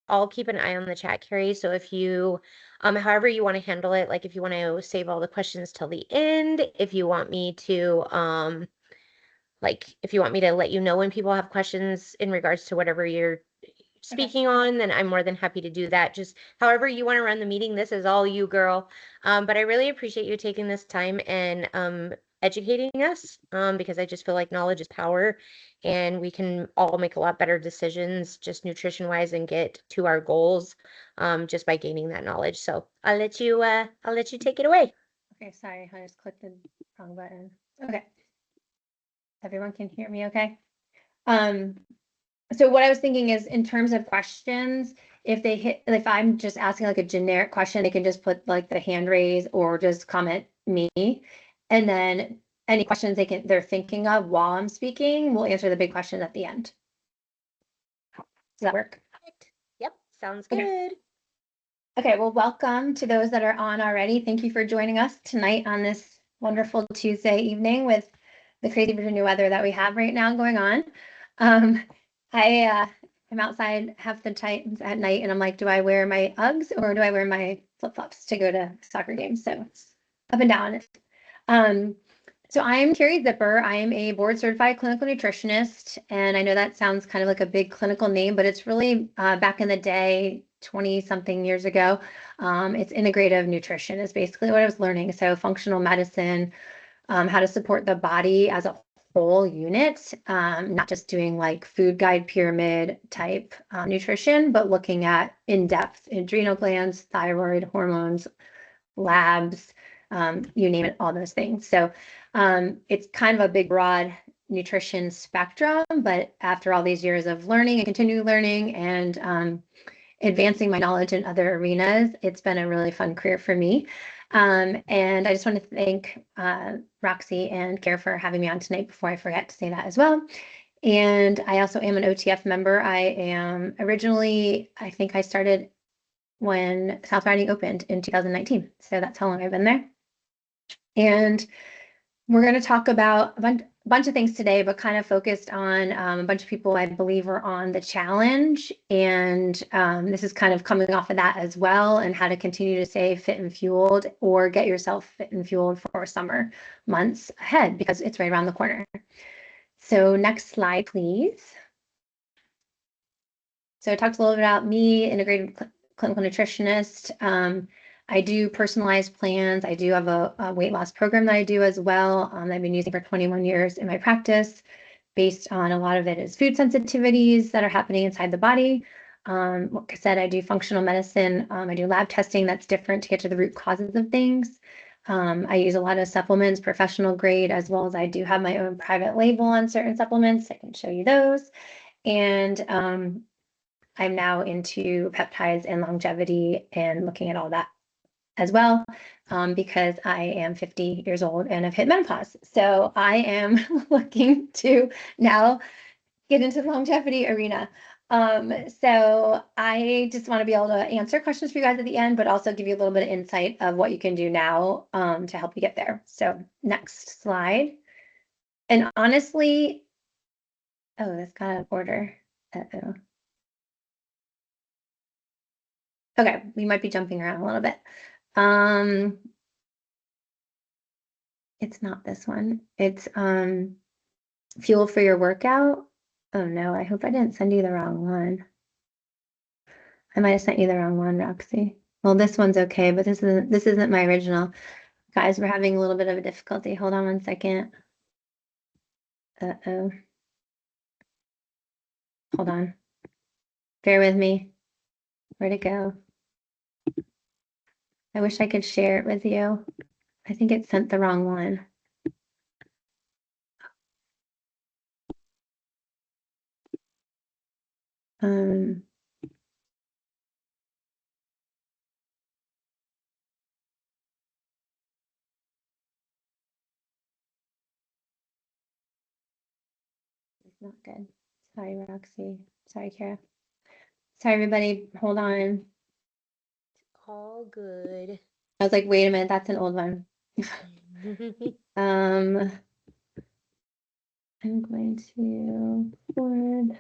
I'll keep an eye on the chat, Carrie. So if you, however you want to handle it, like if you want to save all the questions till the end, if you want me to, like if you want me to let you know when people have questions in regards to whatever you're speaking on, then I'm more than happy to do that. Just however you want to run the meeting, this is all you, girl. But I really appreciate you taking this time and educating us, because I just feel like knowledge is power, and we can all make a lot better decisions, just nutrition wise, and get to our goals, just by gaining that knowledge. So I'll let you take it away. Okay, sorry, I just clicked the wrong button. Okay. Everyone can hear me okay? So what I was thinking is in terms of questions, if I'm just asking like a generic question, they can just put like the hand raise or just comment me. And then any questions they're thinking of while I'm speaking, we'll answer the big questions at the end. Does that work? Yep, sounds good. Okay, well, welcome to those that are on already. Thank you for joining us tonight on this wonderful Tuesday evening with the crazy Virginia weather that we have right now going on. I'm outside half the time at night and I'm like, do I wear my Uggs or do I wear my flip-flops to go to soccer games? So it's up and down. So I'm Karrie Zipper. I'm a board certified clinical nutritionist. And I know that sounds kind of like a big clinical name, but it's really back in the day, 20 something years ago. It's integrative nutrition is basically what I was learning. So functional medicine, how to support the body as a whole unit, not just doing like food guide pyramid type nutrition, but looking at in-depth adrenal glands, thyroid, hormones, labs, you name it, all those things. So it's kind of a big, broad nutrition spectrum, but after all these years of learning and continue learning and advancing my knowledge in other arenas, it's been a really fun career for me. And I just want to thank Roxy and Care for having me on tonight before I forget to say that as well. And I also am an OTF member. I am originally, I think I started when South Riding opened in 2019. So that's how long I've been there. And we're going to talk about a bunch of things today, but kind of focused on a bunch of people I believe are on the challenge. And this is kind of coming off of that as well, and how to continue to stay fit and fueled or get yourself fit and fueled for summer months ahead, because it's right around the corner. So next slide, please. So I talked a little bit about me, integrated clinical nutritionist. I do personalized plans. I do have a weight loss program that I do as well. I've been using for 21 years in my practice, based on a lot of it is food sensitivities that are happening inside the body. Like I said, I do functional medicine. I do lab testing that's different to get to the root causes of things. I use a lot of supplements, professional grade, as well as I do have my own private label on certain supplements. I can show you those. And I'm now into peptides and longevity and looking at all that as well, because I am 50 years old and have hit menopause. So I am looking to now get into the longevity arena. So I just want to be able to answer questions for you guys at the end, but also give you a little bit of insight of what you can do now to help you get there. So next slide. And honestly, oh, that's got out of order. Uh-oh. Okay, we might be jumping around a little bit. It's not this one. It's fuel for your workout. Oh no, I hope I didn't send you the wrong one. I might have sent you the wrong one, Roxy. Well, this one's okay, but this isn't my original. Guys, we're having a little bit of a difficulty. Hold on one second. Uh-oh. Hold on. Bear with me. Where'd it go? I wish I could share it with you. I think it sent the wrong one. It's not good. Sorry, Roxy. Sorry, Kara. Sorry, everybody. Hold on. All good. I was like, wait a minute, that's an old one. I'm going to forward.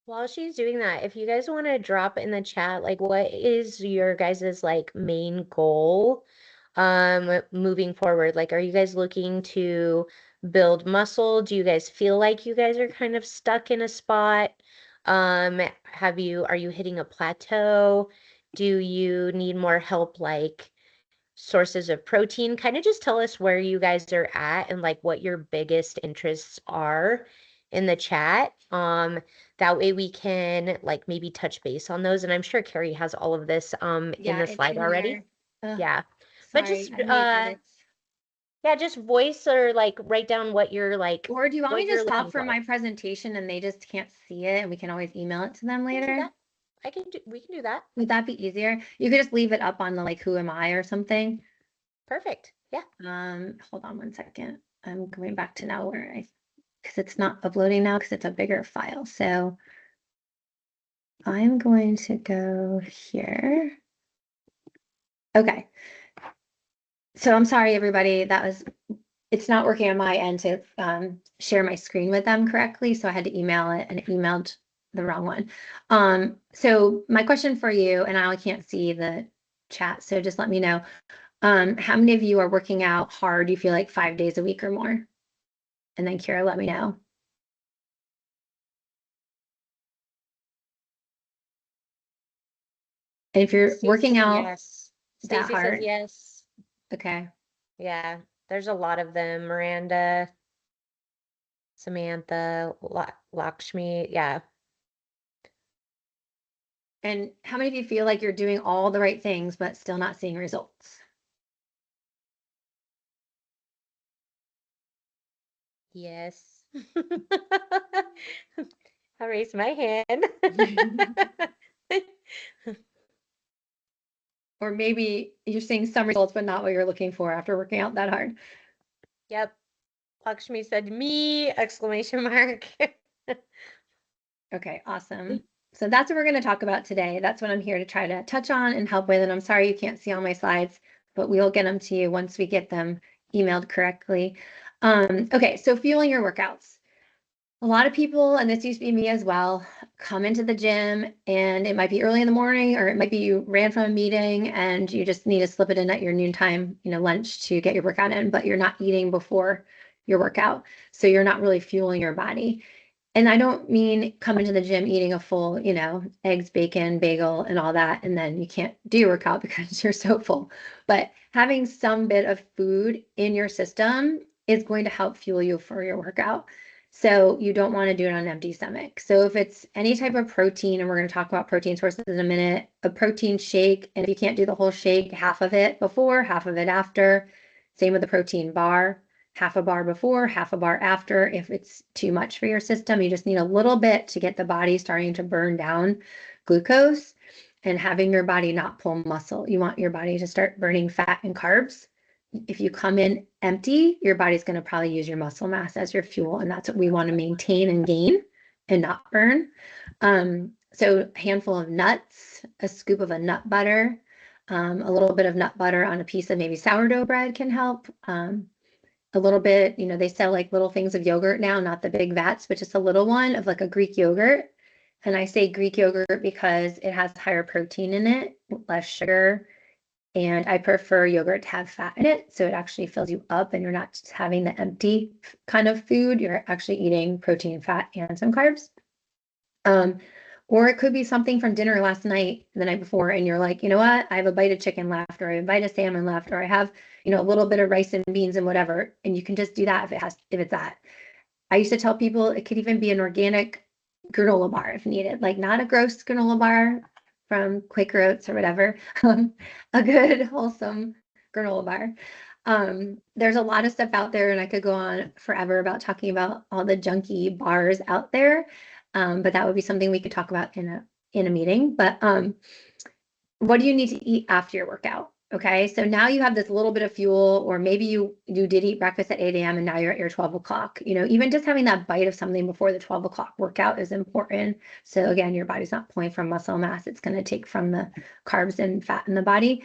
While she's doing that, if you guys want to drop in the chat, like what is your guys's like main goal moving forward? Like, are you guys looking to build muscle? Do you guys feel like you guys are kind of stuck in a spot? Are you hitting a plateau? Do you need more help like sources of protein? Kind of just tell us where you guys are at and like what your biggest interests are in the chat. That way we can like maybe touch base on those. And I'm sure Karrie has all of this in Yeah, the it's slide in already. here. Ugh, Yeah. But sorry, just I made edits. yeah, just voice or like write down what you're like Or do you want what me to you're stop looking for for. my presentation and they just can't see it and we can always email it to them We can do later? that. We can do that. Would that be easier? You could just leave it up on the like who am I or something. Perfect. Yeah. Hold on one second. I'm going back to now where I because it's not uploading now because it's a bigger file. So I'm going to go here. Okay. So I'm sorry, everybody. It's not working on my end to share my screen with them correctly. So I had to email it and it emailed the wrong one. So my question for you, and I can't see the chat, so just let me know. How many of you are working out hard? You feel like 5 days a week or more? And then Kira, let me know. And if you're Stacy working says out yes. that Stacy says hard, yes. okay. Yeah. There's a lot of them. Miranda, Samantha, Lakshmi. Yeah. And how many of you feel like you're doing all the right things, but still not seeing results? Yes. I raised my hand. Or maybe you're seeing some results, but not what you're looking for after working out that hard. Yep. Lakshmi said me, exclamation mark. Okay, awesome. So that's what we're going to talk about today. That's what I'm here to try to touch on and help with. And I'm sorry you can't see all my slides, but we'll get them to you once we get them emailed correctly. Okay, so fueling your workouts. A lot of people, and this used to be me as well, come into the gym and it might be early in the morning or it might be you ran from a meeting and you just need to slip it in at your noontime, lunch to get your workout in, but you're not eating before your workout. So you're not really fueling your body. And I don't mean come into the gym eating a full, eggs, bacon, bagel, and all that, and then you can't do your workout because you're so full. But having some bit of food in your system is going to help fuel you for your workout. So you don't want to do it on an empty stomach. So if it's any type of protein, and we're going to talk about protein sources in a minute, a protein shake, and if you can't do the whole shake, half of it before, half of it after. Same with the protein bar, half a bar before, half a bar after. If it's too much for your system, you just need a little bit to get the body starting to burn down glucose and having your body not pull muscle. You want your body to start burning fat and carbs. If you come in empty, your body's going to probably use your muscle mass as your fuel, and that's what we want to maintain and gain and not burn. So a handful of nuts, a scoop of a nut butter, a little bit of nut butter on a piece of maybe sourdough bread can help. A little bit, they sell like little things of yogurt now, not the big vats, but just a little one of like a Greek yogurt. And I say Greek yogurt because it has higher protein in it, less sugar. And I prefer yogurt to have fat in it. So it actually fills you up and you're not just having the empty kind of food. You're actually eating protein, fat, and some carbs. Or it could be something from dinner last night, the night before, and you're like, you know what? I have a bite of chicken left, or I have a bite of salmon left, or I have, a little bit of rice and beans and whatever. And you can just do that if it's that. I used to tell people it could even be an organic granola bar if needed, like not a gross granola bar from Quaker Oats or whatever, a good wholesome granola bar. There's a lot of stuff out there, and I could go on forever about talking about all the junky bars out there. But that would be something we could talk about in a meeting. But what do you need to eat after your workout? Okay, so now you have this little bit of fuel, or maybe you did eat breakfast at 8 a.m. and now you're at your 12 o'clock. Even just having that bite of something before the 12 o'clock workout is important. So again, your body's not pulling from muscle mass, it's going to take from the carbs and fat in the body.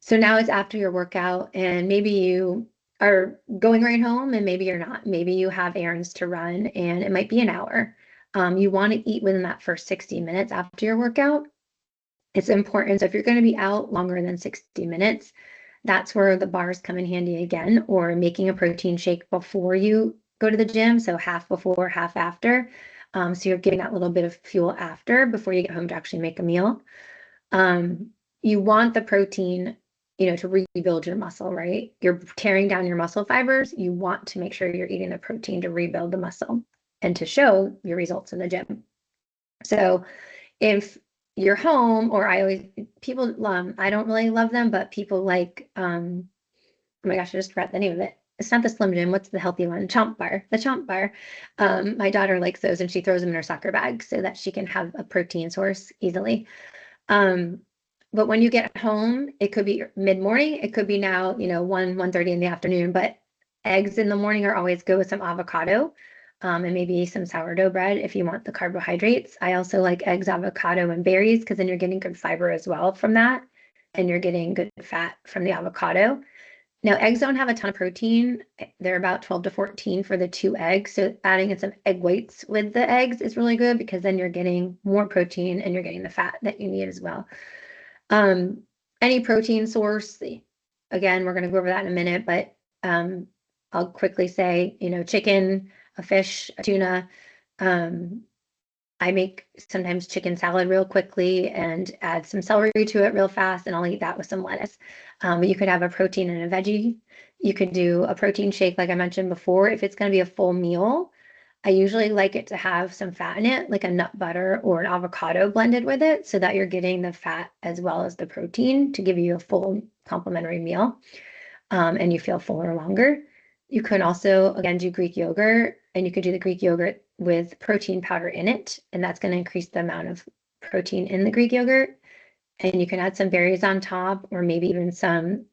So now it's after your workout, and maybe you are going right home, and maybe you're not. Maybe you have errands to run, and it might be an hour. You want to eat within that first 60 minutes after your workout. It's important. So if you're going to be out longer than 60 minutes, that's where the bars come in handy again, or making a protein shake before you go to the gym. So half before, half after. So you're getting that little bit of fuel after before you get home to actually make a meal. You want the protein, to rebuild your muscle, right? You're tearing down your muscle fibers. You want to make sure you're eating the protein to rebuild the muscle and to show your results in the gym. So if you're home, or people, I don't really love them, but people like, oh my gosh, I just forgot the name of it. It's not the Slim Jim. What's the healthy one? Chomp Bar. The Chomp Bar. My daughter likes those, and she throws them in her soccer bag so that she can have a protein source easily. But when you get home, it could be mid-morning. It could be now, 1:30 in the afternoon, but eggs in the morning are always good with some avocado, and maybe some sourdough bread if you want the carbohydrates. I also like eggs, avocado, and berries because then you're getting good fiber as well from that, and you're getting good fat from the avocado. Now, eggs don't have a ton of protein. They're about 12 to 14 for the 2 eggs. So adding in some egg whites with the eggs is really good because then you're getting more protein and you're getting the fat that you need as well. Any protein source, again, we're going to go over that in a minute, but I'll quickly say, chicken, a fish, a tuna. I make sometimes chicken salad real quickly and add some celery to it real fast, and I'll eat that with some lettuce. But you could have a protein and a veggie. You could do a protein shake, like I mentioned before. If it's going to be a full meal, I usually like it to have some fat in it, like a nut butter or an avocado blended with it, so that you're getting the fat as well as the protein to give you a full complementary meal, and you feel fuller longer. You can also, again, do Greek yogurt, and you could do the Greek yogurt with protein powder in it, and that's going to increase the amount of protein in the Greek yogurt. And you can add some berries on top, or maybe even some,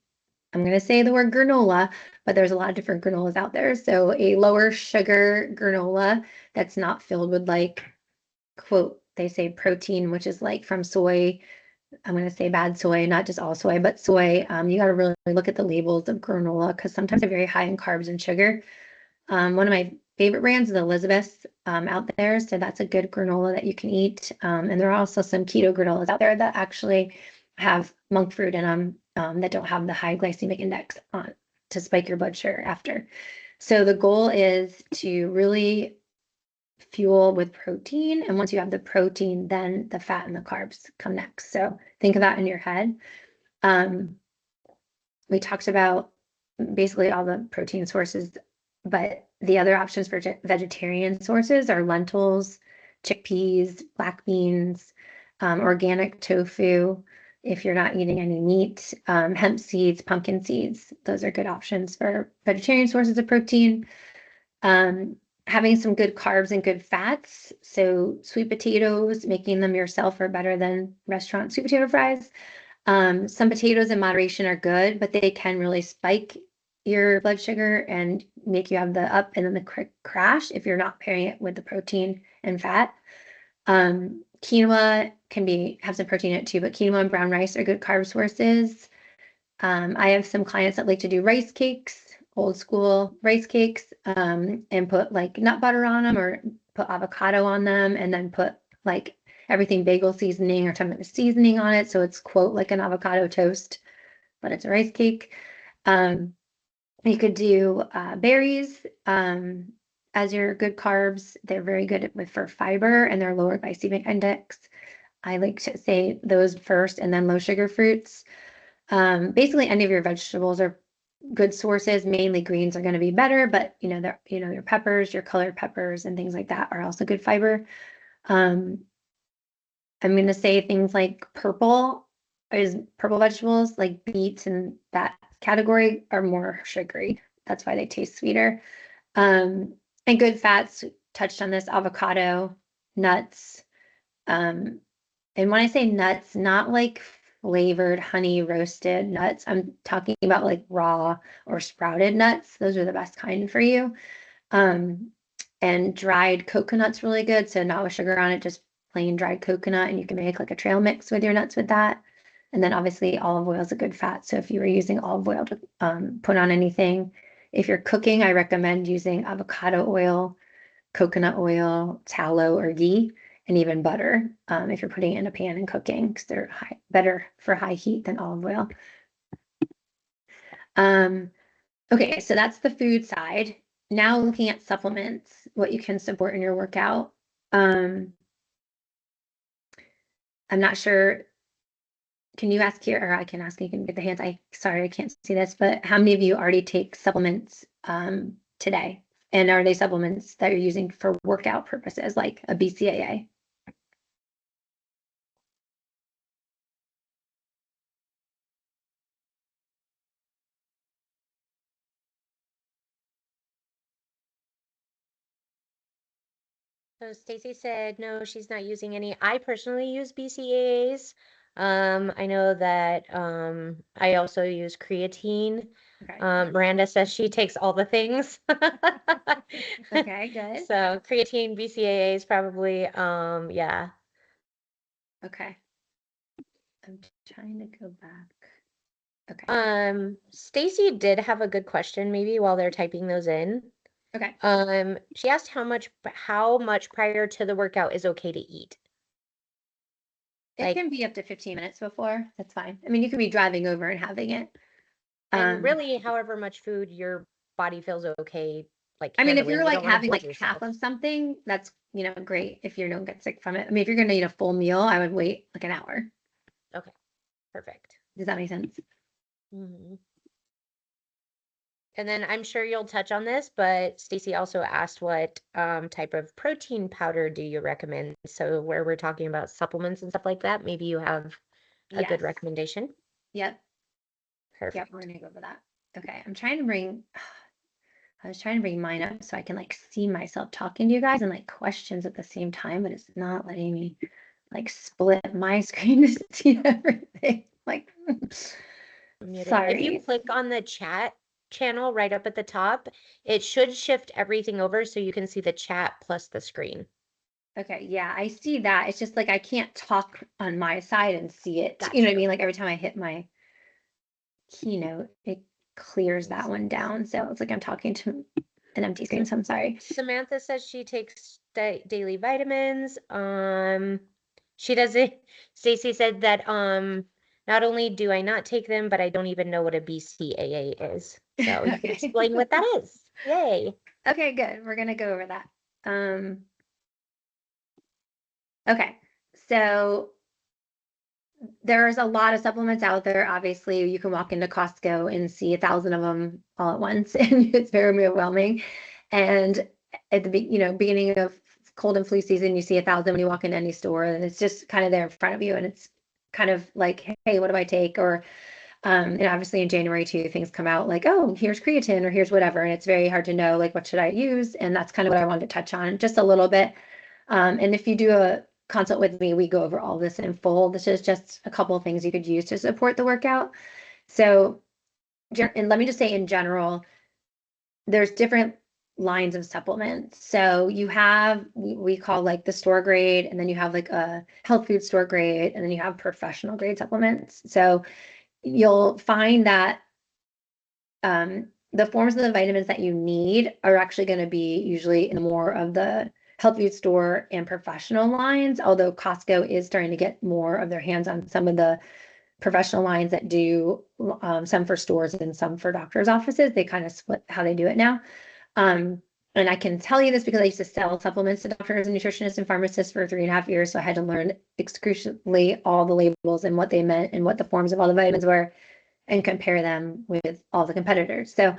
I'm going to say the word granola, but there's a lot of different granolas out there. So a lower sugar granola that's not filled with, like, quote, they say protein, which is like from soy. I'm going to say bad soy, not just all soy, but soy. You got to really look at the labels of granola because sometimes they're very high in carbs and sugar. One of my favorite brands is Elizabeth, out there. So that's a good granola that you can eat. And there are also some keto granolas out there that actually have monk fruit in them, that don't have the high glycemic index on to spike your blood sugar after. So the goal is to really fuel with protein. And once you have the protein, then the fat and the carbs come next. So think of that in your head. We talked about basically all the protein sources, but the other options for vegetarian sources are lentils, chickpeas, black beans, organic tofu, if you're not eating any meat, hemp seeds, pumpkin seeds. Those are good options for vegetarian sources of protein. Having some good carbs and good fats. So sweet potatoes, making them yourself are better than restaurant sweet potato fries. Some potatoes in moderation are good, but they can really spike your blood sugar and make you have the up and then the crash if you're not pairing it with the protein and fat. Quinoa can have some protein in it too, but quinoa and brown rice are good carb sources. I have some clients that like to do rice cakes, old school rice cakes, and put like nut butter on them or put avocado on them and then put like everything bagel seasoning or tomato seasoning on it. So it's, quote, like an avocado toast, but it's a rice cake. You could do berries as your good carbs. They're very good for fiber and they're lower glycemic index. I like to say those first and then low sugar fruits. Basically any of your vegetables are good sources. Mainly greens are going to be better, but your peppers, your colored peppers and things like that are also good fiber. I'm going to say things like purple vegetables like beets and that category are more sugary. That's why they taste sweeter. And good fats, touched on this, avocado, nuts. And when I say nuts, not like flavored honey roasted nuts. I'm talking about like raw or sprouted nuts. Those are the best kind for you. And dried coconut's really good. So not with sugar on it, just plain dried coconut. And you can make like a trail mix with your nuts with that. And then obviously olive oil is a good fat. So if you were using olive oil to put on anything, if you're cooking, I recommend using avocado oil coconut oil, tallow, or ghee, and even butter if you're putting it in a pan and cooking, because they're better for high heat than olive oil. Okay, so that's the food side. Now looking at supplements, what you can support in your workout. I'm not sure. Can you ask here, or I can ask, you can get the hands. Sorry, I can't see this, but how many of you already take supplements today? And are they supplements that you're using for workout purposes, like a BCAA? So Stacy said no, she's not using any. I personally use BCAAs. I know that I also use creatine. Okay. Miranda says she takes all the things. Okay, good. So creatine, BCAAs probably, yeah. Okay. I'm trying to go back. Okay. Stacy did have a good question maybe while they're typing those in. Okay. She asked how much prior to the workout is okay to eat. It Like, can be up to 15 minutes before. That's fine. I mean, you could be driving over and having it. and really however much food your body feels okay like I mean, if handling. you're You like don't want to having hold like half yourself. of something, that's, great if you don't get sick from it. I mean, if you're gonna eat a full meal, I would wait like an hour. Okay, perfect. Does that make sense? Mhm. And then I'm sure you'll touch on this, but Stacy also asked what type of protein powder do you recommend? So where we're talking about supplements and stuff like that, maybe you have a good Yes. recommendation. Yep. Yep, we're Perfect. gonna go over that. Okay, I was trying to bring mine up so I can like see myself talking to you guys and like questions at the same time, but it's not letting me like split my screen to see everything. Like, Muted. If you sorry. click on the chat channel right up at the top, it should shift everything over so you can see the chat plus the screen. Okay, yeah, I see that. It's just like I can't talk on my side and see it. You know what I Gotcha. mean? Like every time I hit my keynote, it clears that one down. So it's like I'm talking to an empty screen. So I'm sorry. Samantha says she takes daily vitamins. She doesn't. Stacy said that not only do I not take them, but I don't even know what a BCAA is. So you can Okay. explain what that is. Yay. Okay, good. We're gonna go over that. Okay. So there's a lot of supplements out there. Obviously, you can walk into Costco and see 1,000 of them all at once, and it's very overwhelming. And at the beginning of cold and flu season, you see 1,000 when you walk into any store, and it's just kind of there in front of you, and it's kind of like, hey, what do I take? Or and obviously in January too, things come out like, oh, here's creatine or here's whatever, and it's very hard to know like what should I use, and that's kind of what I wanted to touch on just a little bit. And if you do a consult with me, we go over all this in full. This is just a couple of things you could use to support the workout. So, and let me just say in general, there's different lines of supplements. So you have, we call like the store grade, and then you have like a health food store grade, and then you have professional grade supplements. So you'll find that the forms of the vitamins that you need are actually going to be usually in more of the health food store and professional lines, although Costco is starting to get more of their hands on some of the professional lines that do some for stores and some for doctors' offices. They kind of split how they do it now. Um, and I can tell you this because I used to sell supplements to doctors and nutritionists and pharmacists for 3.5 years. So I had to learn excruciatingly all the labels and what they meant and what the forms of all the vitamins were and compare them with all the competitors. So,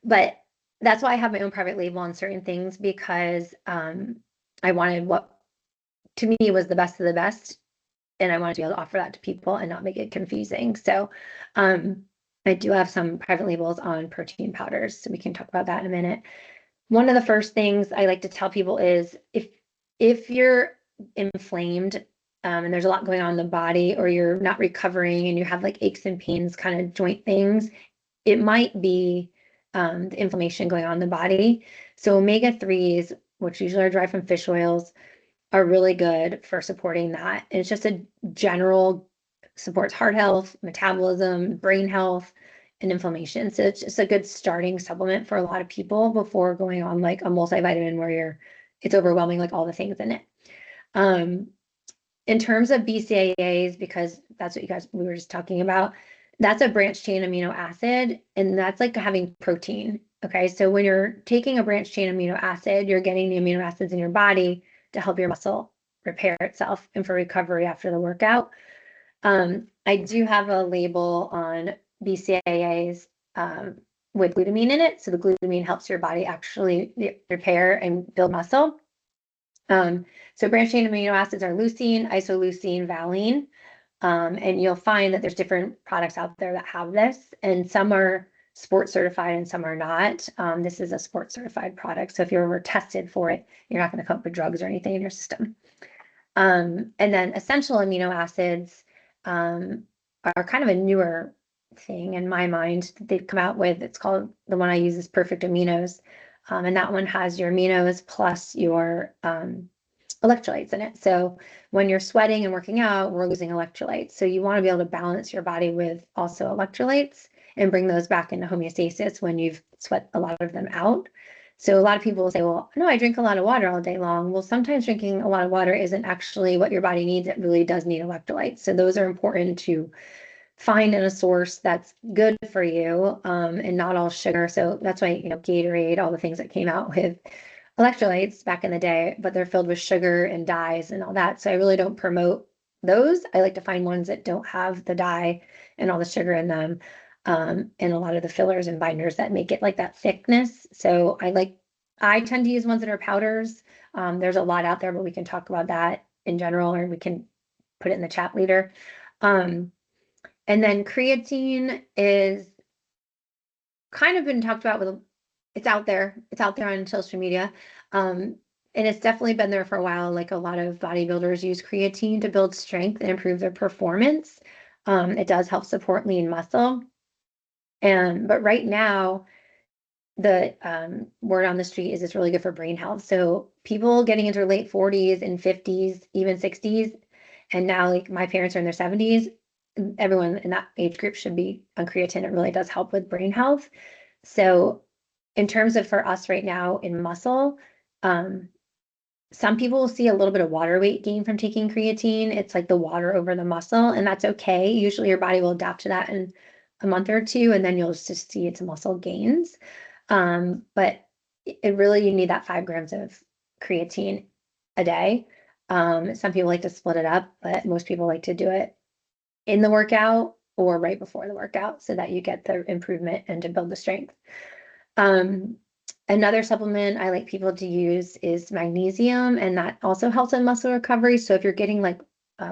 but that's why I have my own private label on certain things, because I wanted what to me was the best of the best. And I wanted to be able to offer that to people and not make it confusing. So I do have some private labels on protein powders. So we can talk about that in a minute. One of the first things I like to tell people is if you're inflamed and there's a lot going on in the body, or you're not recovering and you have like aches and pains, kind of joint things, it might be the inflammation going on in the body. So omega-3s, which usually are derived from fish oils, are really good for supporting that. And it's just a general supports heart health, metabolism, brain health, and inflammation. So it's just a good starting supplement for a lot of people before going on like a multivitamin where it's overwhelming, like all the things in it. Um, in terms of BCAAs, because that's what we were just talking about, that's a branched chain amino acid, and that's like having protein. Okay, so when you're taking a branched chain amino acid, you're getting the amino acids in your body to help your muscle repair itself and for recovery after the workout. I do have a label on BCAAs with glutamine in it. So the glutamine helps your body actually repair and build muscle. So branched chain amino acids are leucine, isoleucine, valine. And you'll find that there's different products out there that have this, and some are sports certified and some are not. This is a sports certified product. So if you're ever tested for it, you're not going to come up with drugs or anything in your system. And then essential amino acids are kind of a newer thing in my mind that they've come out with. It's called, the one I use is Perfect Aminos. And that one has your aminos plus your electrolytes in it. So when you're sweating and working out, we're losing electrolytes. So you want to be able to balance your body with also electrolytes and bring those back into homeostasis when you've sweat a lot of them out. So a lot of people will say, well, no, I drink a lot of water all day long. Well, sometimes drinking a lot of water isn't actually what your body needs. It really does need electrolytes. So those are important to find in a source that's good for you, and not all sugar. So that's why, Gatorade, all the things that came out with electrolytes back in the day, but they're filled with sugar and dyes and all that. So I really don't promote those. I like to find ones that don't have the dye and all the sugar in them, and a lot of the fillers and binders that make it like that thickness. So I tend to use ones that are powders. There's a lot out there, but we can talk about that in general, or we can put it in the chat later. And then creatine is kind of been talked about it's out there. It's out there on social media. And it's definitely been there for a while. Like a lot of bodybuilders use creatine to build strength and improve their performance. It does help support lean muscle. But right now, the word on the street is it's really good for brain health. So people getting into their late 40s and 50s, even 60s, and now like my parents are in their 70s, everyone in that age group should be on creatine. It really does help with brain health. So in terms of for us right now in muscle, some people will see a little bit of water weight gain from taking creatine. It's like the water over the muscle, and that's okay. Usually your body will adapt to that in a month or two, and then you'll just see its muscle gains. But it really, you need that 5 grams of creatine a day. Some people like to split it up, but most people like to do it in the workout or right before the workout so that you get the improvement and to build the strength. Another supplement I like people to use is magnesium, and that also helps in muscle recovery. So if you're getting like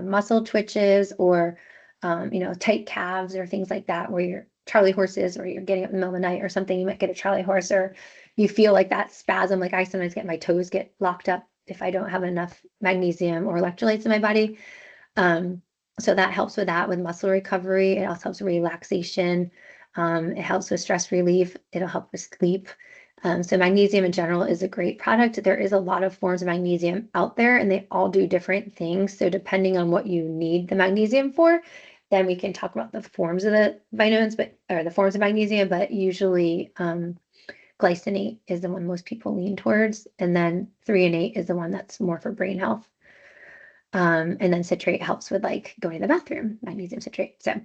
muscle twitches or tight calves or things like that, where you're Charlie horses, or you're getting up in the middle of the night or something, you might get a Charlie horse, or you feel like that spasm. Like I sometimes get my toes get locked up if I don't have enough magnesium or electrolytes in my body. So that helps with that, with muscle recovery. It also helps with relaxation. It helps with stress relief. It'll help with sleep. So magnesium in general is a great product. There is a lot of forms of magnesium out there, and they all do different things. So depending on what you need the magnesium for, then we can talk about the forms of the vitamins, or the forms of magnesium, but usually glycinate is the one most people lean towards. And then threonate is the one that's more for brain health. And then citrate helps with like going to the bathroom, magnesium citrate. So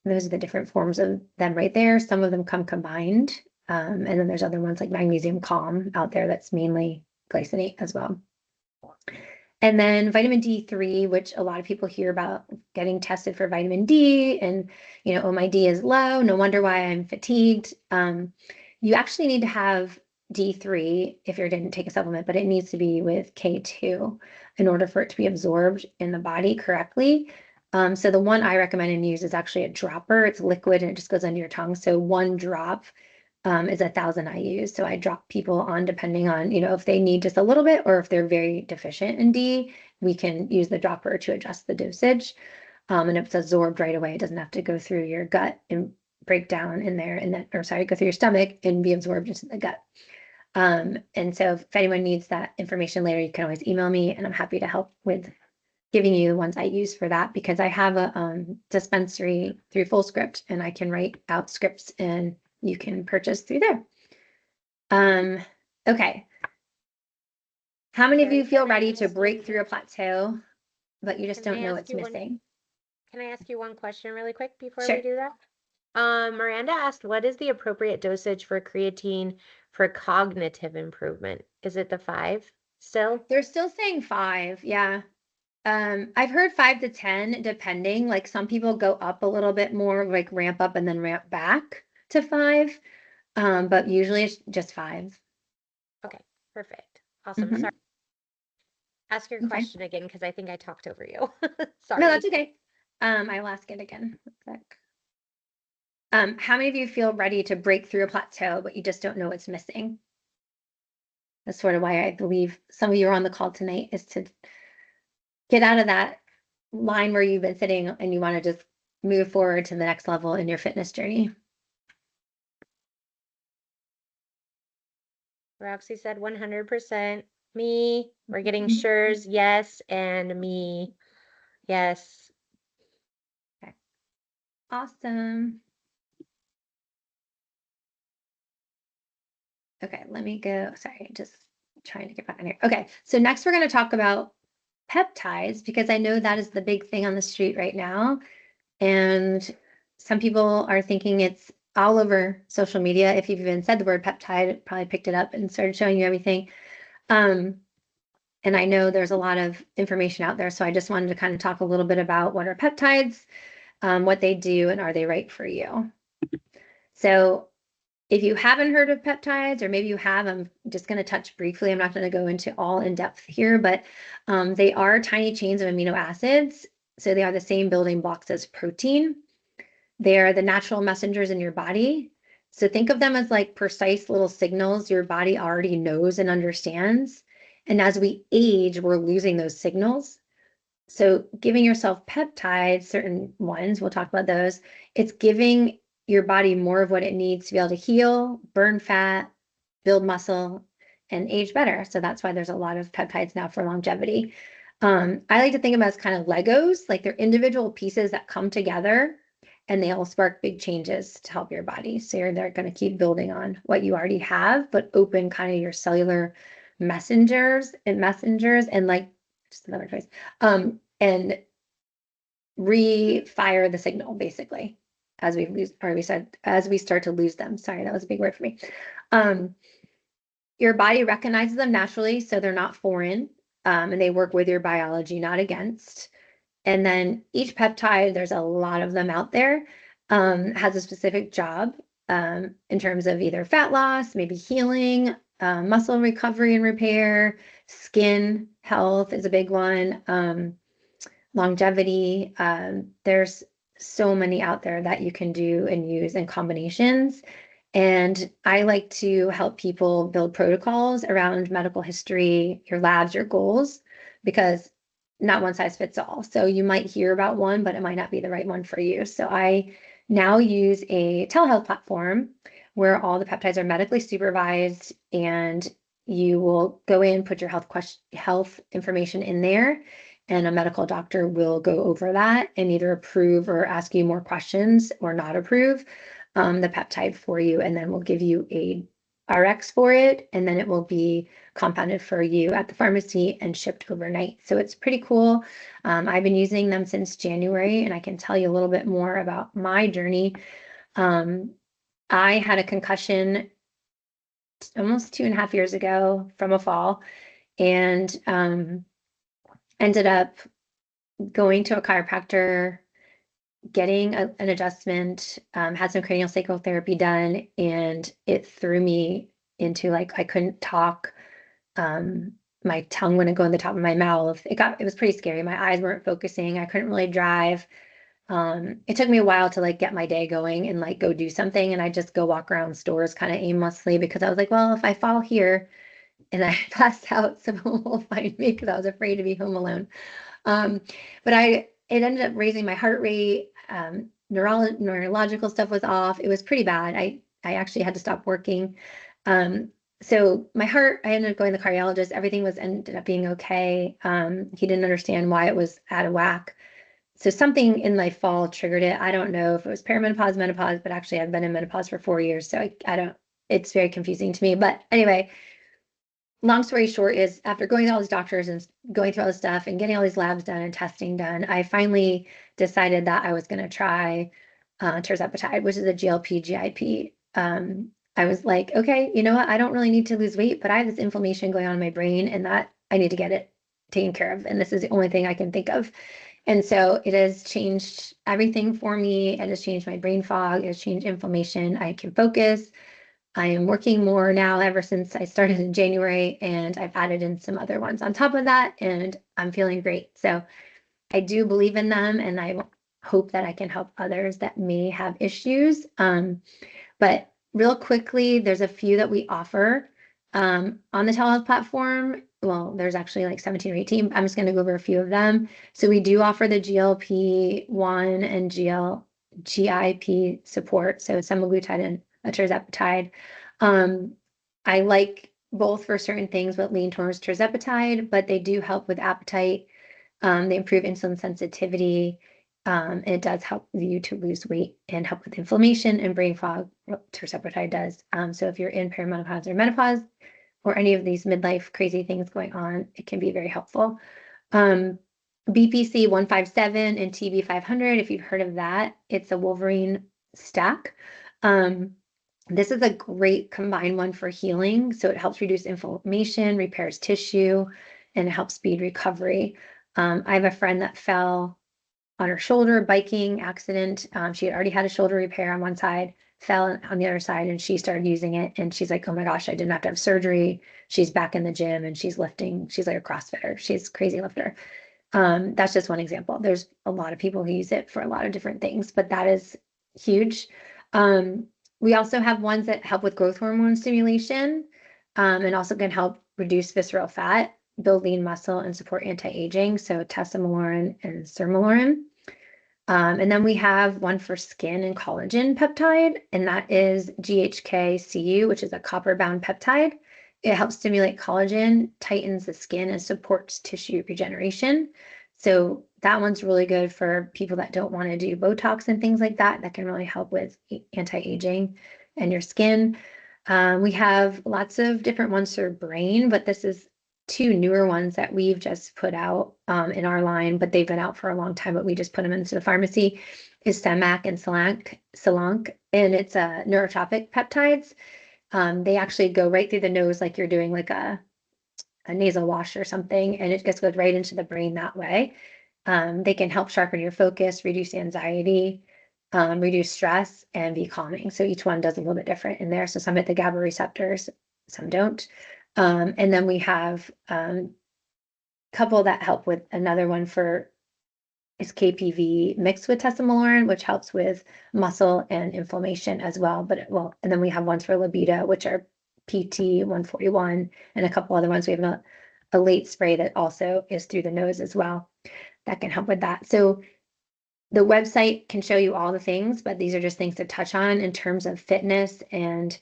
those are the different forms of them right there. Some of them come combined. And then there's other ones like magnesium calm out there that's mainly glycinate as well. And then vitamin D3, which a lot of people hear about getting tested for vitamin D, and oh, my D is low, no wonder why I'm fatigued. You actually need to have D3 if you didn't take a supplement, but it needs to be with K2 in order for it to be absorbed in the body correctly. So the one I recommend and use is actually a dropper. It's liquid and it just goes under your tongue. So one drop is 1,000 IUs. So I drop people on depending on, if they need just a little bit or if they're very deficient in D, we can use the dropper to adjust the dosage. And if it's absorbed right away, it doesn't have to go through your gut and break down in there go through your stomach and be absorbed into the gut. And so if anyone needs that information later, you can always email me and I'm happy to help with giving you the ones I use for that because I have a dispensary through FullScript and I can write out scripts and you can purchase through there. Okay. How many of you Carrie, feel ready to break through a plateau, but you just can I don't know ask what's you one? missing? Can I ask you one question really quick before we Sure. do that? Miranda asked, what is the appropriate dosage for creatine for cognitive improvement? Is it the 5 still? They're still saying 5. Yeah. I've heard 5 to 10, depending. Like some people go up a little bit more, like ramp up and then ramp back to 5. But usually it's just 5. Okay, perfect. Awesome. Sorry. Mhm. Ask your Okay. question again because I think I talked over you. No, that's Sorry. okay. I will ask it again. One sec. How many of you feel ready to break through a plateau, but you just don't know what's missing? That's sort of why I believe some of you are on the call tonight, is to get out of that line where you've been sitting and you want to just move forward to the next level in your fitness journey. Roxy said 100%. Me. We're getting sures, yes, and me. Yes. Okay. Awesome. Okay, let me go. Sorry, just trying to get back on here. Okay, so next we're going to talk about peptides because I know that is the big thing on the street right now. And some people are thinking it's all over social media. If you've even said the word peptide, it probably picked it up and started showing you everything. Um, and I know there's a lot of information out there. So I just wanted to kind of talk a little bit about what are peptides, what they do, and are they right for you? So if you haven't heard of peptides, or maybe you have, I'm just going to touch briefly. I'm not going to go into all in depth here, but they are tiny chains of amino acids. So they are the same building blocks as protein. They are the natural messengers in your body. So think of them as like precise little signals your body already knows and understands. And as we age, we're losing those signals. So giving yourself peptides, certain ones, we'll talk about those, it's giving your body more of what it needs to be able to heal, burn fat, build muscle, and age better. So that's why there's a lot of peptides now for longevity. I like to think of them as kind of Legos, like they're individual pieces that come together and they all spark big changes to help your body. So they're going to keep building on what you already have, but open kind of your cellular messengers and like just another choice and refire the signal basically as we lose, or we said, as we start to lose them. Sorry, that was a big word for me. Your body recognizes them naturally, so they're not foreign, and they work with your biology, not against. And then each peptide, there's a lot of them out there, has a specific job in terms of either fat loss, maybe healing, muscle recovery and repair, skin health is a big one, longevity. There's so many out there that you can do and use in combinations. And I like to help people build protocols around medical history, your labs, your goals, because not one size fits all. So you might hear about one, but it might not be the right one for you. So I now use a telehealth platform where all the peptides are medically supervised and you will go in, put your health information in there, and a medical doctor will go over that and either approve or ask you more questions or not approve the peptide for you, and then we'll give you a RX for it, and then it will be compounded for you at the pharmacy and shipped overnight. So it's pretty cool. I've been using them since January, and I can tell you a little bit more about my journey. I had a concussion almost 2.5 years ago from a fall, and ended up going to a chiropractor, getting an adjustment, had some cranial sacral therapy done, and it threw me into like I couldn't talk. My tongue wouldn't go in the top of my mouth. It was pretty scary. My eyes weren't focusing. I couldn't really drive. It took me a while to like get my day going and like go do something. And I just go walk around stores kind of aimlessly because I was like, well, if I fall here and I pass out, someone will find me because I was afraid to be home alone. Um, but it ended up raising my heart rate. Neurological stuff was off. It was pretty bad. I actually had to stop working. So my heart, I ended up going to the cardiologist. Everything ended up being okay. He didn't understand why it was out of whack. So something in my fall triggered it. I don't know if it was perimenopause, menopause, but actually I've been in menopause for 4 years. So I don't, it's very confusing to me. But anyway, long story short is after going to all these doctors and going through all this stuff and getting all these labs done and testing done, I finally decided that I was going to try tirzepatide, which is a GLP GIP. I was like, okay, you know what? I don't really need to lose weight, but I have this inflammation going on in my brain and that I need to get it taken care of. And this is the only thing I can think of. And so it has changed everything for me. It has changed my brain fog. It has changed inflammation. I can focus. I am working more now ever since I started in January, and I've added in some other ones on top of that, and I'm feeling great. So I do believe in them, and I hope that I can help others that may have issues. But real quickly, there's a few that we offer on the telehealth platform. Well, there's actually like 17 or 18. I'm just going to go over a few of them. So we do offer the GLP-1 and GIP support, so semaglutide and tirzepatide. I like both for certain things, but lean towards tirzepatide, but they do help with appetite. They improve insulin sensitivity. It does help you to lose weight and help with inflammation and brain fog. Tirzepatide does. So if you're in perimenopause or menopause or any of these midlife crazy things going on, it can be very helpful. BPC 157 and TB 500, if you've heard of that, it's a Wolverine stack. This is a great combined one for healing. So it helps reduce inflammation, repairs tissue, and helps speed recovery. I have a friend that fell on her shoulder, biking accident. She had already had a shoulder repair on one side, fell on the other side, and she started using it. And she's like, oh my gosh, I didn't have to have surgery. She's back in the gym and she's lifting. She's like a CrossFitter. She's a crazy lifter. That's just one example. There's a lot of people who use it for a lot of different things, but that is huge. We also have ones that help with growth hormone stimulation, and also can help reduce visceral fat, build lean muscle, and support anti-aging. So tesamalorin and sermalorin. And then we have one for skin and collagen peptide, and that is GHK-Cu, which is a copper-bound peptide. It helps stimulate collagen, tightens the skin, and supports tissue regeneration. So that one's really good for people that don't want to do Botox and things like that. That can really help with anti-aging and your skin. We have lots of different ones for brain, but this is two newer ones that we've just put out in our line, but they've been out for a long time, but we just put them into the pharmacy, is Semac and Selanc, and it's neurotropic peptides. They actually go right through the nose like you're doing like a nasal wash or something, and it just goes right into the brain that way. They can help sharpen your focus, reduce anxiety, reduce stress, and be calming. So each one does a little bit different in there. So some hit the GABA receptors, some don't. And then we have a couple that help with another one for is KPV mixed with tesamalorin, which helps with muscle and inflammation as well. And then we have ones for libido, which are PT 141 and a couple other ones. We have a late spray that also is through the nose as well. That can help with that. So the website can show you all the things, but these are just things to touch on in terms of fitness. And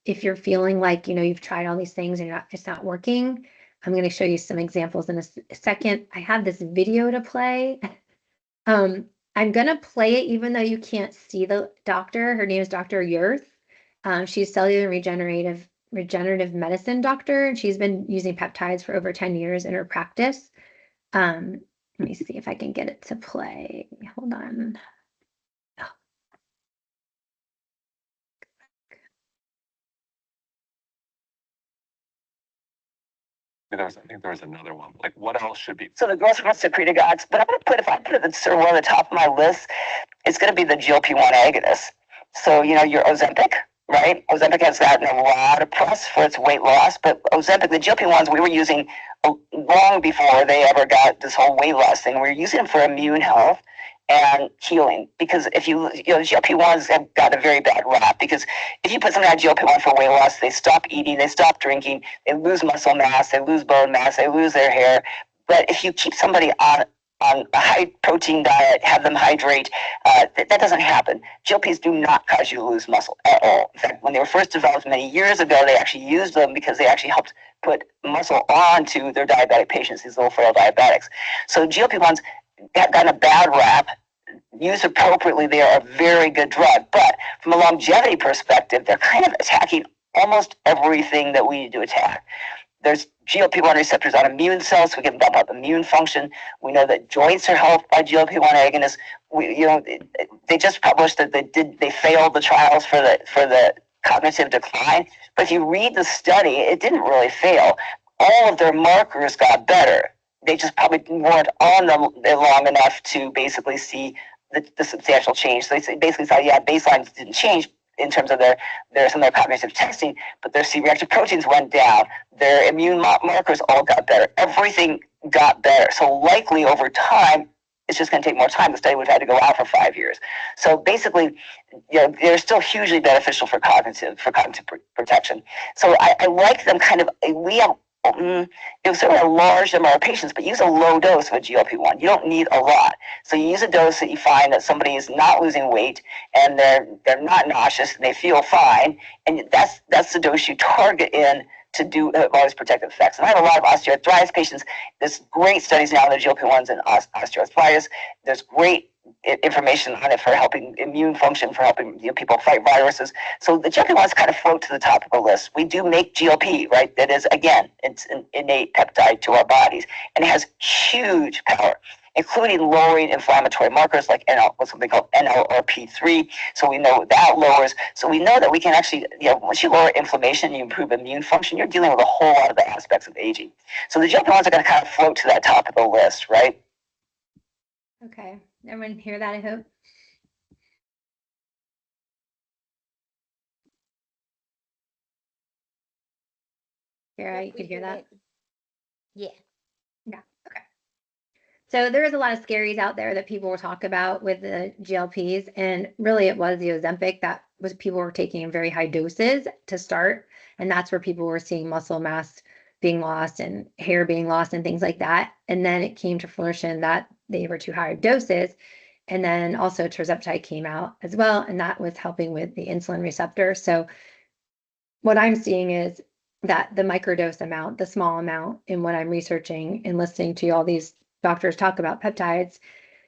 if you're feeling like, you've tried all these things and it's not working, I'm going to show you some examples in a second. I have this video to play. I'm going to play it even though you can't see the doctor. Her name is Dr. Yurth. She's a cellular regenerative medicine doctor, and she's been using peptides for over 10 years in her practice. Let me see if I can get it to play. Hold on. I think there was another one. Like, what else should be? So the growth hormone secretagogues, but if I put it at sort of one of the top of my list, it's going to be the GLP-1 agonist. So, your Ozempic, right? Ozempic has gotten a lot of press for its weight loss, but Ozempic, the GLP-1s we were using long before they ever got this whole weight loss thing. We were using them for immune health and healing, because if GLP-1s have got a very bad rap, because if you put somebody on GLP-1 for weight loss, they stop eating, they stop drinking, they lose muscle mass, they lose bone mass, they lose their hair. But if you keep somebody on on a high protein diet, have them hydrate. That doesn't happen. GLPs do not cause you to lose muscle at all. In fact, when they were first developed many years ago, they actually used them because they actually helped put muscle onto their diabetic patients, these little frail diabetics. So GLP-1s have gotten a bad rap. Used appropriately, they are a very good drug. But from a longevity perspective, they're kind of attacking almost everything that we need to attack. There's GLP-1 receptors on immune cells, so we can bump up immune function. We know that joints are helped by GLP-1 agonists. They just published that they failed the trials for the cognitive decline. But if you read the study, it didn't really fail. All of their markers got better. They just probably weren't on them long enough to basically see the substantial change. So they basically saw, yeah, baselines didn't change in terms of some of their cognitive testing, but their C-reactive proteins went down. Their immune markers all got better. Everything got better. So likely over time, it's just going to take more time. The study would have had to go out for 5 years. So basically, they're still hugely beneficial for cognitive protection. So I like them kind of. We have certainly a large number of patients, but use a low dose of a GLP-1. You don't need a lot. So you use a dose that you find that somebody is not losing weight and they're not nauseous and they feel fine, and that's the dose you target in to do all these protective effects. And I have a lot of osteoarthritis patients. There's great studies now on the GLP-1s and osteoarthritis. There's great information on it for helping immune function, for helping people fight viruses. So the GLP-1s kind of float to the top of the list. We do make GLP, right? That is, again, it's an innate peptide to our bodies, and it has huge power, including lowering inflammatory markers like something called NLRP3. So we know that lowers. So we know that we can actually, once you lower inflammation, you improve immune function, you're dealing with a whole lot of the aspects of aging. So the GLP-1s are going to kind of float to that top of the list, right? Okay. Everyone hear that, I hope? Karrie, you could hear that? Yeah. Yeah. Okay. So there is a lot of scaries out there that people will talk about with the GLPs, and really it was the Ozempic that was people were taking in very high doses to start, and that's where people were seeing muscle mass being lost and hair being lost and things like that. And then it came to fruition that they were too high doses. And then also tirzepatide came out as well, and that was helping with the insulin receptor. So what I'm seeing is that the microdose amount, the small amount in what I'm researching and listening to all these doctors talk about peptides,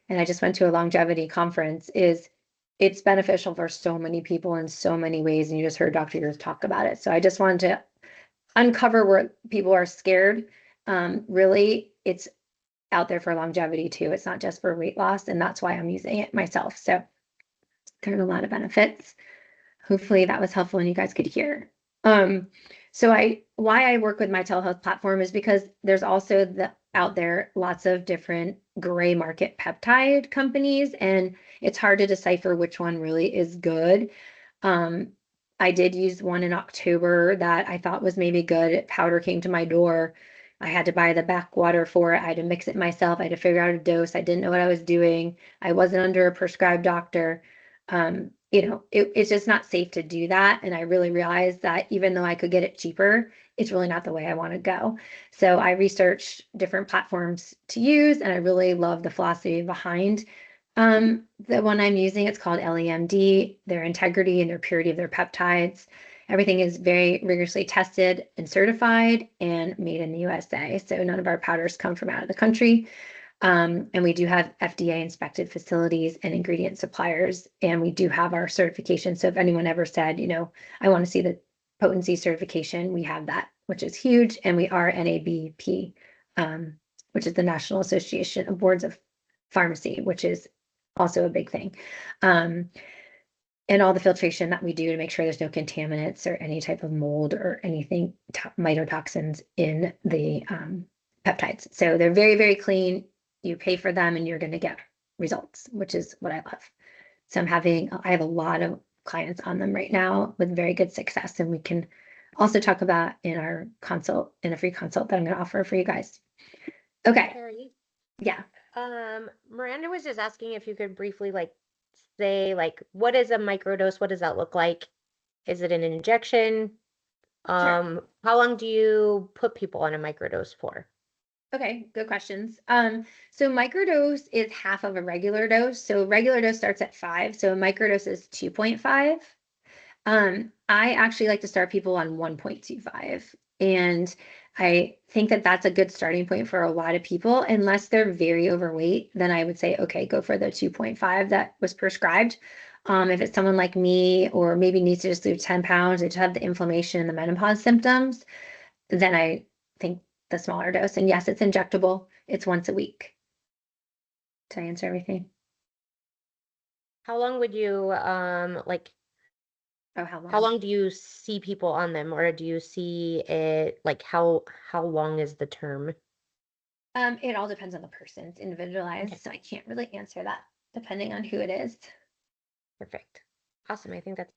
and I just went to a longevity conference, is it's beneficial for so many people in so many ways. And you just heard Dr. Yours talk about it. So I just wanted to uncover where people are scared. Really, it's out there for longevity too. It's not just for weight loss, and that's why I'm using it myself. So there's a lot of benefits. Hopefully that was helpful and you guys could hear. So why I work with my telehealth platform is because there's also out there lots of different gray market peptide companies, and it's hard to decipher which one really is good. I did use one in October that I thought was maybe good. Powder came to my door. I had to buy the backwater for it. I had to mix it myself. I had to figure out a dose. I didn't know what I was doing. I wasn't under a prescribed doctor. It's just not safe to do that. And I really realized that even though I could get it cheaper, it's really not the way I want to go. So I researched different platforms to use, and I really love the philosophy behind the one I'm using. It's called LEMD, their integrity and their purity of their peptides. Everything is very rigorously tested and certified and made in the USA. So none of our powders come from out of the country. And we do have FDA inspected facilities and ingredient suppliers, and we do have our certification. So if anyone ever said, I want to see the potency certification, we have that, which is huge. And we are NABP, which is the National Association of Boards of Pharmacy, which is also a big thing. And all the filtration that we do to make sure there's no contaminants or any type of mold or anything, mycotoxins in the peptides. So they're very, very clean. You pay for them and you're going to get results, which is what I love. So I have a lot of clients on them right now with very good success. And we can also talk about in a free consult that I'm going to offer for you guys. Okay. Karrie? Yeah. Miranda was just asking if you could briefly say what is a microdose? What does that look like? Is it an injection? Sure. How long do you put people on a microdose for? Okay, good questions. So microdose is half of a regular dose. So regular dose starts at 5. So a microdose is 2.5. I actually like to start people on 1.25. And I think that that's a good starting point for a lot of people. Unless they're very overweight, then I would say, okay, go for the 2.5 that was prescribed. If it's someone like me, or maybe needs to just lose 10 pounds, they just have the inflammation and the menopause symptoms, then I think the smaller dose. And yes, it's injectable. It's once a week. Did I answer everything? How long would you like Oh, how how long? long do you see people on them, or do you see it like how long is the term? It all depends on the person. It's individualized, Okay, so I can't really answer that depending on who it is. perfect. Awesome. I think that's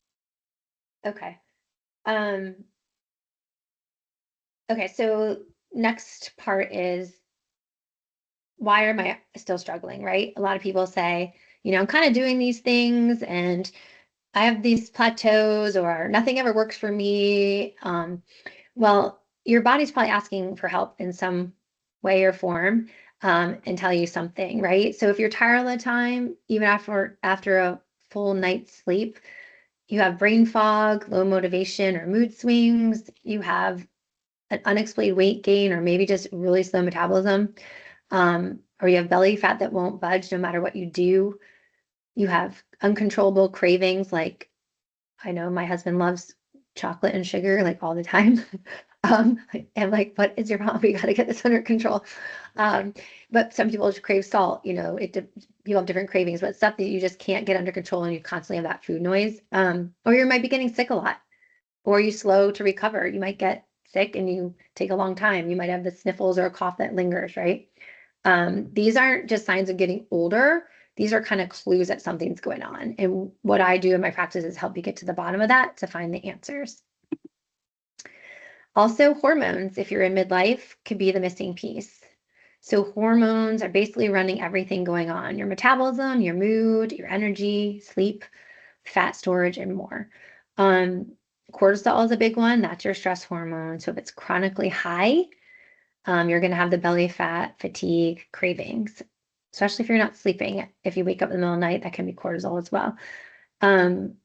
Okay. Um, okay, so next part is, why am I still struggling, right? A lot of people say, I'm kind of doing these things and I have these plateaus, or nothing ever works for me. Well, your body's probably asking for help in some way or form, and tell you something, right? So if you're tired all the time, even after a full night's sleep, you have brain fog, low motivation or mood swings, you have an unexplained weight gain, or maybe just really slow metabolism, or you have belly fat that won't budge no matter what you do. You have uncontrollable cravings, like, I know my husband loves chocolate and sugar like all the time. And like, what is your problem? We got to get this under control. Um, but some people just crave salt, people have different cravings, but stuff that you just can't get under control and you constantly have that food noise. Or you might be getting sick a lot, or you slow to recover. You might get sick and you take a long time. You might have the sniffles or a cough that lingers, right? These aren't just signs of getting older. These are kind of clues that something's going on. And what I do in my practice is help you get to the bottom of that to find the answers. Also, hormones, if you're in midlife, could be the missing piece. So hormones are basically running everything going on: your metabolism, your mood, your energy, sleep, fat storage, and more. Um, Cortisol is a big one. That's your stress hormone. So if it's chronically high, you're going to have the belly fat, fatigue, cravings, especially if you're not sleeping. If you wake up in the middle of the night, that can be cortisol as well. Um,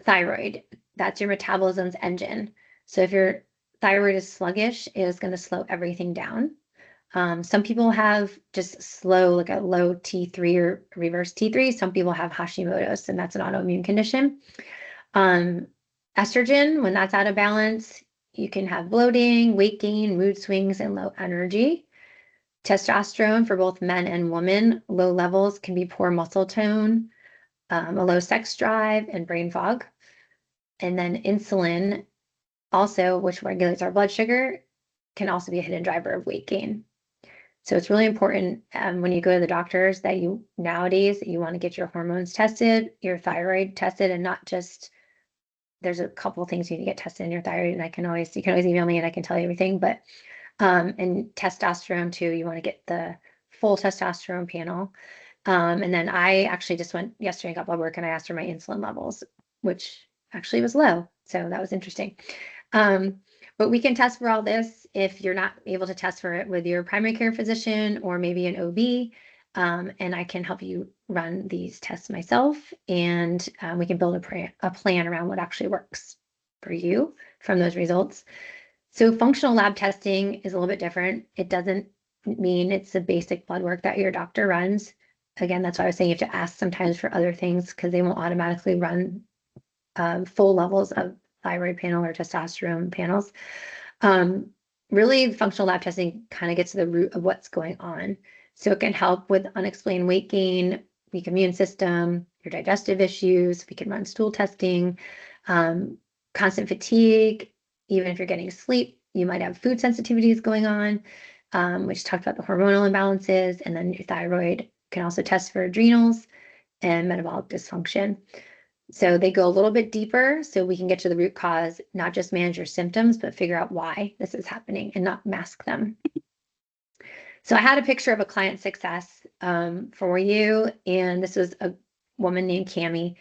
Thyroid, that's your metabolism's engine. So if your thyroid is sluggish, it is going to slow everything down. Some people have just slow, like a low T3 or reverse T3. Some people have Hashimoto's, and that's an autoimmune condition. Um, Estrogen, when that's out of balance, you can have bloating, weight gain, mood swings, and low energy. Testosterone for both men and women, low levels can be poor muscle tone, a low sex drive, and brain fog. And then insulin, also, which regulates our blood sugar, can also be a hidden driver of weight gain. So it's really important, when you go to the doctors, that you nowadays you want to get your hormones tested, your thyroid tested, and not just, there's a couple things you need to get tested in your thyroid, and you can always email me and I can tell you everything. But and testosterone too, you want to get the full testosterone panel. And then I actually just went yesterday and got blood work, and I asked her my insulin levels, which actually was low. So that was interesting. Um, but we can test for all this if you're not able to test for it with your primary care physician or maybe an OB. And I can help you run these tests myself, and we can build a plan around what actually works for you from those results. So functional lab testing is a little bit different. It doesn't mean it's the basic blood work that your doctor runs. Again, that's why I was saying you have to ask sometimes for other things, because they won't automatically run full levels of thyroid panel or testosterone panels. Really, functional lab testing kind of gets to the root of what's going on. So it can help with unexplained weight gain, weak immune system, your digestive issues. We can run stool testing, constant fatigue. Even if you're getting sleep, you might have food sensitivities going on, which talked about the hormonal imbalances. And then your thyroid can also test for adrenals and metabolic dysfunction. So they go a little bit deeper so we can get to the root cause, not just manage your symptoms, but figure out why this is happening and not mask them. So I had a picture of a client success for you, and this was a woman named Cami.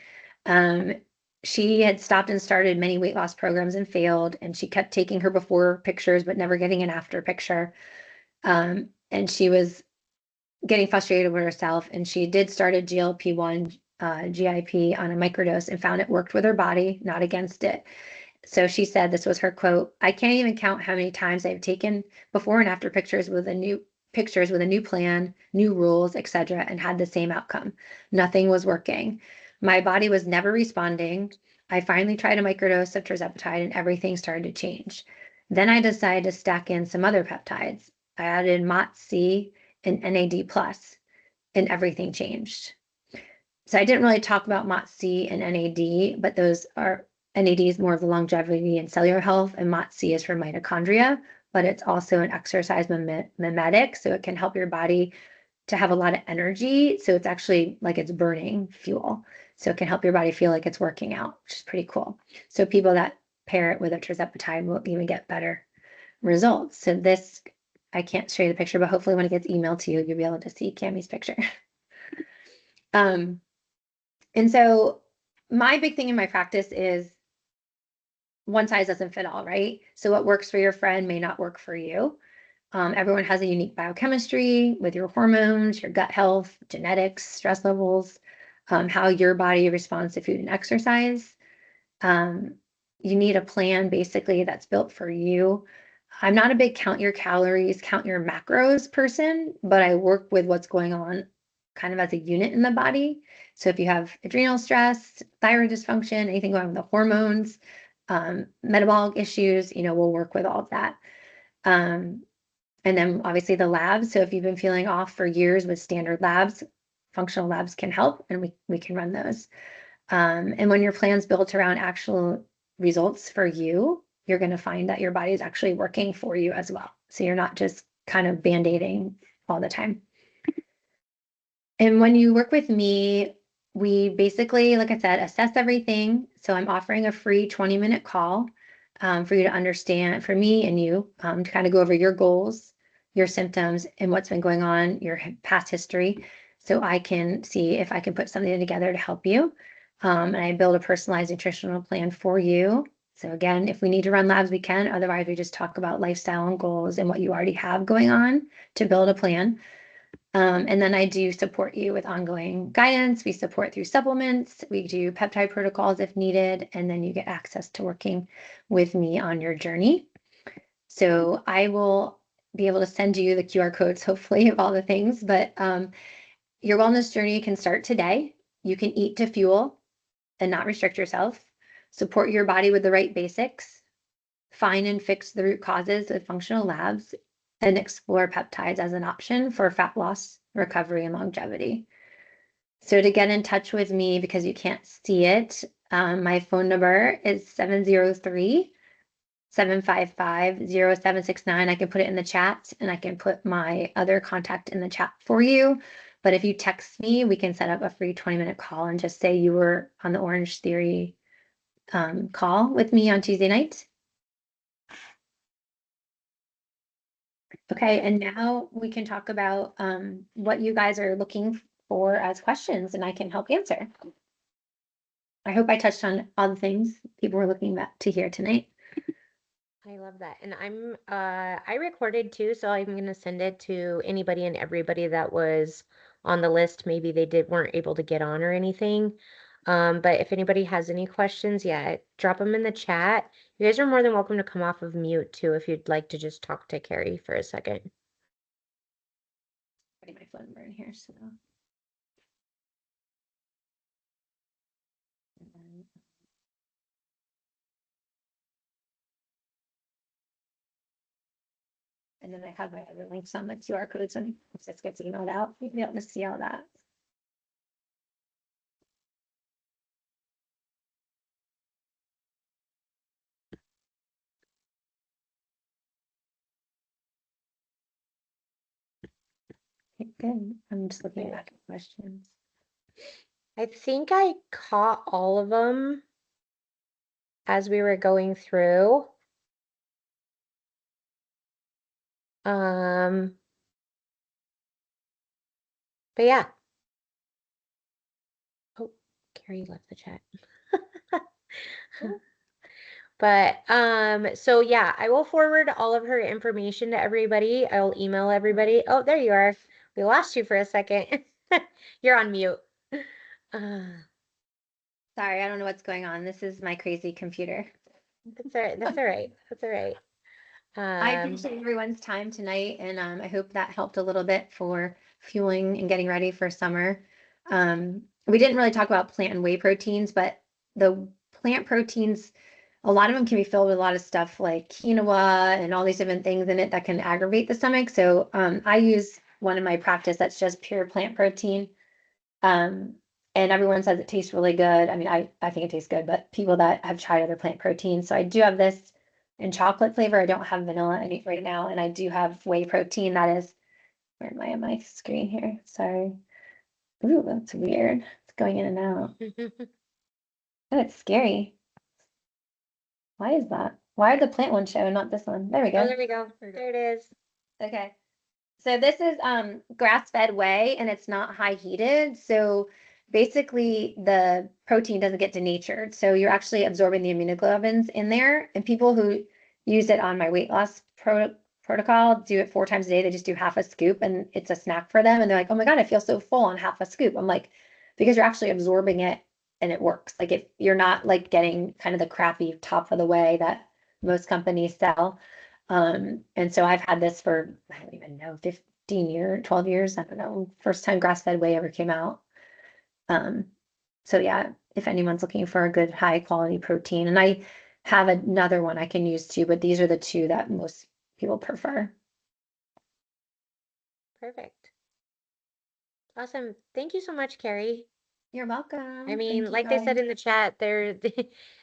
Um, she had stopped and started many weight loss programs and failed, and she kept taking her before pictures, but never getting an after picture. and she was getting frustrated with herself, and she did start a GLP-1 GIP on a microdose and found it worked with her body, not against it. So she said, this was her quote, "I can't even count how many times I've taken before and after pictures with a new plan, new rules, etc., and had the same outcome. Nothing was working. My body was never responding. I finally tried a microdose of tirzepatide and everything started to change. Then I decided to stack in some other peptides. I added MOTS-C and NAD+, and everything changed." So I didn't really talk about MOTS-C and NAD, but those are NAD is more of the longevity and cellular health, and MOTS-C is for mitochondria, but it's also an exercise mimetic, so it can help your body to have a lot of energy. So it's actually like it's burning fuel. So it can help your body feel like it's working out, which is pretty cool. So people that pair it with a tirzepatide will even get better results. So this, I can't show you the picture, but hopefully when it gets emailed to you, you'll be able to see Cammie's picture. And so my big thing in my practice is one size doesn't fit all, right? So what works for your friend may not work for you. Everyone has a unique biochemistry with your hormones, your gut health, genetics, stress levels, how your body responds to food and exercise. You need a plan basically that's built for you. I'm not a big count your calories, count your macros person, but I work with what's going on kind of as a unit in the body. So if you have adrenal stress, thyroid dysfunction, anything going on with the hormones, metabolic issues, we'll work with all of that. And then obviously the labs. So if you've been feeling off for years with standard labs, functional labs can help, and we can run those. And when your plan's built around actual results for you, you're going to find that your body is actually working for you as well. So you're not just kind of band-aiding all the time. And when you work with me, we basically, like I said, assess everything. So I'm offering a free 20-minute call for you to understand, for me and you, to kind of go over your goals, your symptoms, and what's been going on, your past history, so I can see if I can put something together to help you. And I build a personalized nutritional plan for you. So again, if we need to run labs, we can. Otherwise, we just talk about lifestyle and goals and what you already have going on to build a plan. And then I do support you with ongoing guidance. We support through supplements. We do peptide protocols if needed, and then you get access to working with me on your journey. So I will be able to send you the QR codes, hopefully, of all the things, but your wellness journey can start today. You can eat to fuel and not restrict yourself, support your body with the right basics, find and fix the root causes with functional labs, and explore peptides as an option for fat loss, recovery, and longevity. So to get in touch with me, because you can't see it, my phone number is 703-755-0769. I can put it in the chat, and I can put my other contact in the chat for you. But if you text me, we can set up a free 20-minute call and just say you were on the Orange Theory call with me on Tuesday night. Okay, and now we can talk about what you guys are looking for as questions, and I can help answer. I hope I touched on all the things people were looking to hear tonight. I love that. And I recorded too, so I'm gonna send it to anybody and everybody that was on the list. Maybe they weren't able to get on or anything. But if anybody has any questions, yeah, drop them in the chat. You guys are more than welcome to come off of mute too if you'd like to just talk to Karrie for a second. Putting my phone number in here, so. And then I have my other links on the QR codes, and if this gets emailed out, you'll be able to see all that. Okay, good. I'm just looking back at questions. I think I caught all of them as we were going through. But yeah. Oh, Karrie left the chat. But so yeah, I will forward all of her information to everybody. I'll email everybody. Oh, there you are. We lost you for a second. You're on mute. Uh, Sorry, I don't know what's going on. This is my crazy computer. that's all right. That's all right. That's all right. I appreciate everyone's time tonight, and I hope that helped a little bit for fueling and getting ready for summer. We didn't really talk about plant and whey proteins, but the plant proteins, a lot of them can be filled with a lot of stuff like quinoa and all these different things in it that can aggravate the stomach. So I use one in my practice that's just pure plant protein. Um, and everyone says it tastes really good. I mean, I think it tastes good, but people that have tried other plant proteins. So I do have this in chocolate flavor. I don't have vanilla in it right now. And I do have whey protein that is, where am I on my screen here? Sorry. Ooh, that's weird. It's going in and out. Oh, it's scary. Why is that? Why did the plant one show, not this one? There we Oh, go. there we go. There it is. Okay. So this is grass-fed whey and it's not high heated. So basically the protein doesn't get denatured. So you're actually absorbing the immunoglobulins in there. And people who use it on my weight loss protocol do it 4 times a day. They just do half a scoop and it's a snack for them. And they're like, oh my God, I feel so full on half a scoop. I'm like, because you're actually absorbing it and it works. Like if you're not like getting kind of the crappy top of the whey that most companies sell. And so I've had this for, I don't even know, 15 years, 12 years. I don't know. First time grass-fed whey ever came out. Um, so yeah, if anyone's looking for a good high quality protein, and I have another one I can use too, but these are the two that most people prefer. Perfect. Awesome. Thank you so much, Carrie. You're I welcome. mean, Thank you like they said guys. in the chat,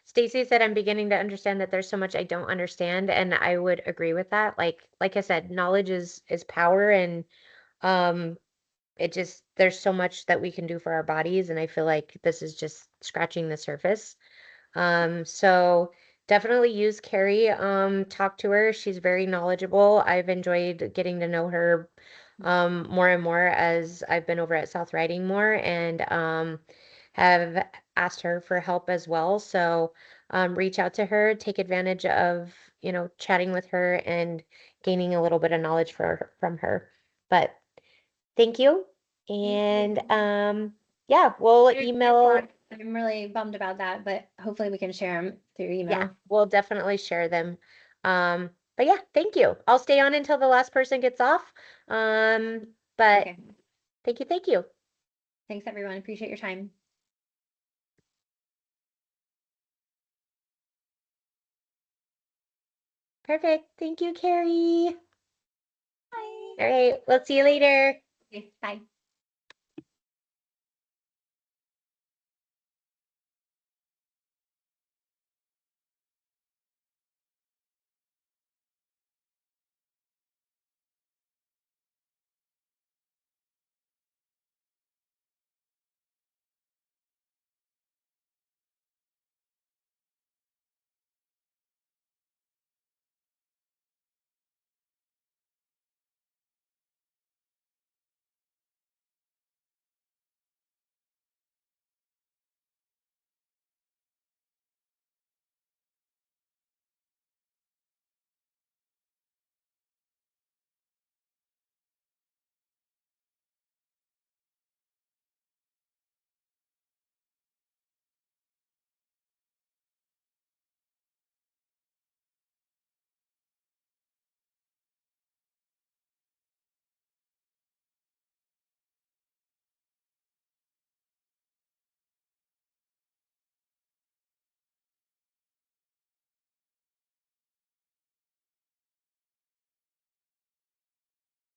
Stacy said I'm beginning to understand that there's so much I don't understand, and I would agree with that. Like I said, knowledge is power, and um it just there's so much that we can do for our bodies, and I feel like this is just scratching the surface. So definitely use Carrie. Talk to her. She's very knowledgeable. I've enjoyed getting to know her more and more as I've been over at South Riding more and have asked her for help as well. So reach out to her, take advantage of, chatting with her and gaining a little bit of knowledge from her. But thank you. And yeah, we'll email. I'm really bummed about that, but hopefully we can share them through Yeah, email. we'll definitely share them. But yeah, thank you. I'll stay on until the last person gets off. But Okay. thank you, thank you. Thanks, everyone. Appreciate your time. Perfect. Thank you, Carrie. Bye. All right, we'll see you later. Okay, bye.